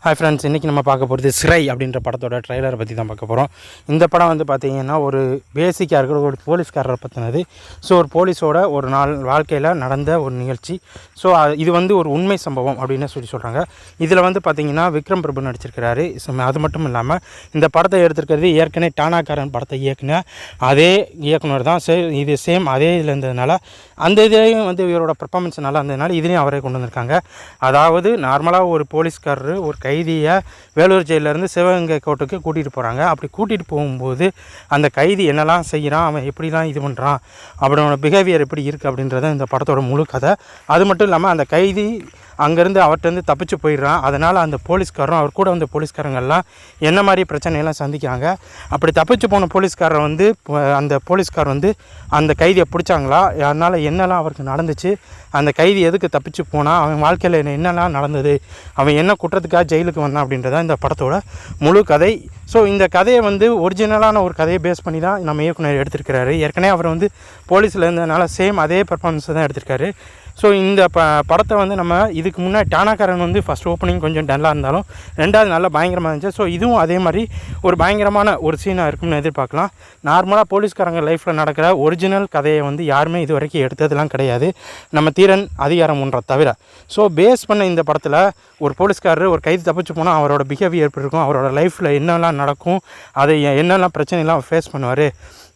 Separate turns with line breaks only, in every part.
Hi friends, இன்றைக்கி நம்ம பார்க்க போகிறது சிறை அப்படின்ற படத்தோட ட்ரைலரை பற்றி தான் பார்க்க போகிறோம். இந்த படம் வந்து பார்த்திங்கன்னா ஒரு பேசிக்காக இருக்கிற ஒரு போலீஸ்காரரை பற்றினது. ஸோ ஒரு போலீஸோட ஒரு நாள் வாழ்க்கையில் நடந்த ஒரு நிகழ்ச்சி. ஸோ இது வந்து ஒரு உண்மை சம்பவம் அப்படின்னு சொல்கிறாங்க. இதில் வந்து பார்த்திங்கன்னா விக்ரம் பிரபு நடிச்சிருக்கிறாரு. அது மட்டும் இல்லாமல் இந்த படத்தை எடுத்திருக்கிறது ஏற்கனவே டானாக்காரன் படத்தை இயக்குன அதே இயக்குனர் தான். இது சேம் அதே இதில் இருந்ததுனால அந்த இதுலேயும் வந்து இவரோட பர்ஃபார்மன்ஸ் நல்லா இருந்ததுனால இதுலேயும் அவரே கொண்டு வந்திருக்காங்க. அதாவது நார்மலாக ஒரு போலீஸ்காரரு ஒரு கைதியை வேலூர் ஜெயிலேருந்து சிவகங்கை கோர்ட்டுக்கு கூட்டிகிட்டு போகிறாங்க. அப்படி கூட்டிகிட்டு போகும்போது அந்த கைதி என்னெல்லாம் செய்கிறான், அவன் எப்படிலாம் இது பண்ணுறான், அவனோட பிஹேவியர் எப்படி இருக்குது அப்படின்றத இந்த படத்தோட முழு கதை. அது மட்டும் இல்லாமல் அந்த கைதி அங்கேருந்து அவர்கிட்டருந்து தப்பிச்சு போயிடுறான். அதனால் அந்த போலீஸ்காரரும் அவர் கூட வந்த போலீஸ்காரங்கள்லாம் என்ன மாதிரி பிரச்சனையெல்லாம் சந்திக்கிறாங்க. அப்படி தப்பிச்சு போன போலீஸ்காரர் வந்து அந்த போலீஸ்கார் வந்து அந்த கைதியை பிடிச்சாங்களா, அதனால் என்னெல்லாம் அவருக்கு நடந்துச்சு, அந்த கைதி எதுக்கு தப்பிச்சு போனால், அவன் வாழ்க்கையில் என்னெல்லாம் நடந்தது, அவன் என்ன குற்றத்துக்காக ஜெயிலுக்கு வந்தான் அப்படின்றத இந்த படத்தோட முழு கதை. ஸோ இந்த கதையை வந்து ஒரிஜினலான ஒரு கதையை பேஸ் பண்ணி தான் நம்ம இயக்குனர் எடுத்திருக்கிறாரு. ஏற்கனவே அவர் வந்து போலீஸில் இருந்ததுனால சேம் அதே பர்ஃபார்மன்ஸ் தான் எடுத்திருக்காரு. ஸோ இந்த படத்தை வந்து நம்ம இதுக்கு முன்னாடி டானாக்காரன் வந்து ஃபஸ்ட் ஓப்பனிங் கொஞ்சம் டல்லாக இருந்தாலும் ரெண்டாவது நல்லா பயங்கரமாக இருந்துச்சு. ஸோ இதுவும் அதே மாதிரி ஒரு பயங்கரமான ஒரு சீனாக இருக்கும்னு எதிர்பார்க்கலாம். நார்மலாக போலீஸ்காரங்க லைஃப்பில் நடக்கிற ஒரிஜினல் கதையை வந்து யாருமே இது வரைக்கும் எடுத்ததெல்லாம் கிடையாது, நம்ம தீரன் அதிகாரம் ஒன்றை தவிர. ஸோ பேஸ் பண்ண இந்த படத்தில் ஒரு போலீஸ்காரர் ஒரு கைது தப்பிச்சு போனால் அவரோட பிஹேவியர் எப்படி இருக்கும், அவரோட லைஃப்பில் என்னெல்லாம் நடக்கும், அதை என்னெல்லாம் பிரச்சனைலாம் ஃபேஸ் பண்ணுவார்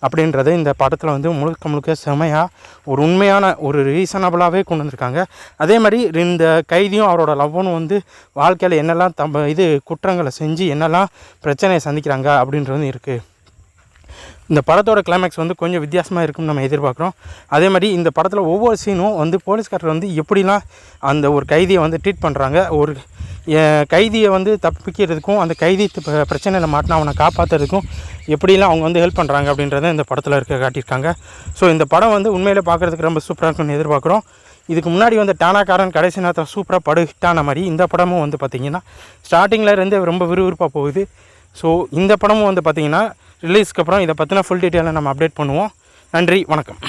அப்படின்றது இந்த படத்தில் வந்து முழுக்க செமையாக ஒரு உண்மையான ஒரு ரீசனபிளாகவே கொண்டு வந்திருக்காங்க. அதே மாதிரி இந்த கைதியும் அவரோட லவ்வனும் வந்து வாழ்க்கையில் என்னெல்லாம் குற்றங்களை செஞ்சு என்னெல்லாம் பிரச்சனையை சந்திக்கிறாங்க அப்படின்றது இருக்குது. இந்த படத்தோட கிளைமேக்ஸ் வந்து கொஞ்சம் வித்தியாசமாக இருக்கும்னு நம்ம எதிர்பார்க்குறோம். அதே மாதிரி இந்த படத்தில் ஒவ்வொரு சீனும் வந்து போலீஸ்காரர் வந்து எப்படிலாம் அந்த ஒரு கைதியை வந்து ட்ரீட் பண்ணுறாங்க, ஒரு கைதியை வந்து தப்பிக்கிறதுக்கும் அந்த கைதி பிரச்சனையில் மாட்டினா அவனை காப்பாற்றுறதுக்கும் எப்படிலாம் அவங்க வந்து ஹெல்ப் பண்ணுறாங்க அப்படின்றத இந்த படத்தில் காட்டியிருக்காங்க. ஸோ இந்த படம் வந்து உண்மையில் பார்க்குறதுக்கு ரொம்ப சூப்பராக இருக்குன்னு எதிர்பார்க்குறோம். இதுக்கு முன்னாடி வந்து டானாக்காரன் கடைசி நேரத்தில் சூப்பராக படு ஹிட்டான மாதிரி இந்த படமும் வந்து பார்த்திங்கன்னா ஸ்டார்டிங்கில் இருந்து ரொம்ப விறுவிறுப்பாக போகுது. ஸோ இந்த படமும் வந்து பார்த்திங்கன்னா ரிலீஸ்க்கு அப்புறம் இதை பற்றின ஃபுல் டீட்டெயிலை நம்ம அப்டேட் பண்ணுவோம். நன்றி, வணக்கம்.